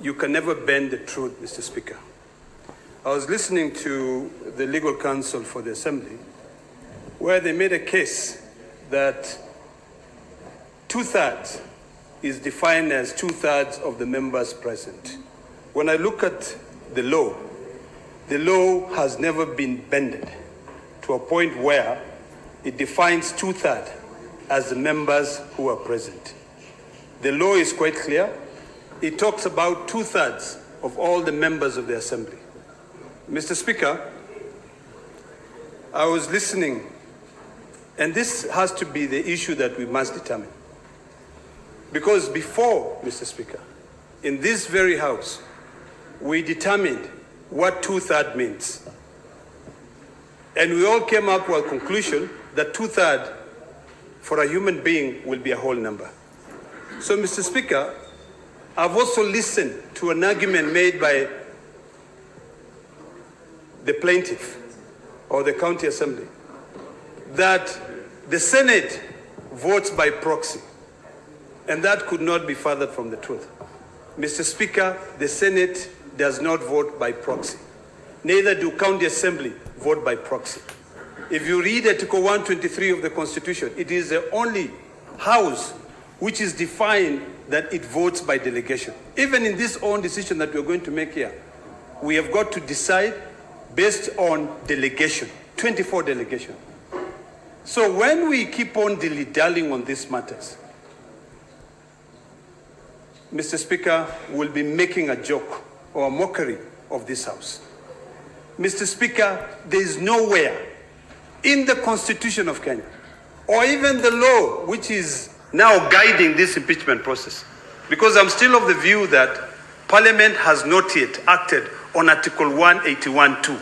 you can never bend the truth, Mr. Speaker. I was listening to the legal counsel for the Assembly, where they made a case that 2/3 is defined as 2/3 of the members present. When I look at the law has never been bended to a point where it defines 2/3 as the members who are present. The law is quite clear. It talks about 2/3 of all the members of the Assembly. Mr. Speaker, I was listening, and this has to be the issue that we must determine. Because before, Mr. Speaker, in this very House, we determined what 2/3 means. And we all came up with a conclusion that 2/3 for a human being will be a whole number. So, Mr. Speaker, I've also listened to an argument made by the plaintiff or the county assembly that the Senate votes by proxy, and that could not be further from the truth. Mr. Speaker, the Senate does not vote by proxy. Neither do county assembly vote by proxy. If you read Article 123 of the Constitution, it is the only house which is defined that it votes by delegation. Even in this own decision that we're going to make here, we have got to decide based on delegation, 24 delegation. So when we keep on dilly-dallying on these matters, Mr. Speaker, we'll be making a joke or a mockery of this House. Mr. Speaker, there is nowhere in the Constitution of Kenya, or even the law which is now guiding this impeachment process, because I'm still of the view that Parliament has not yet acted on Article 181(2).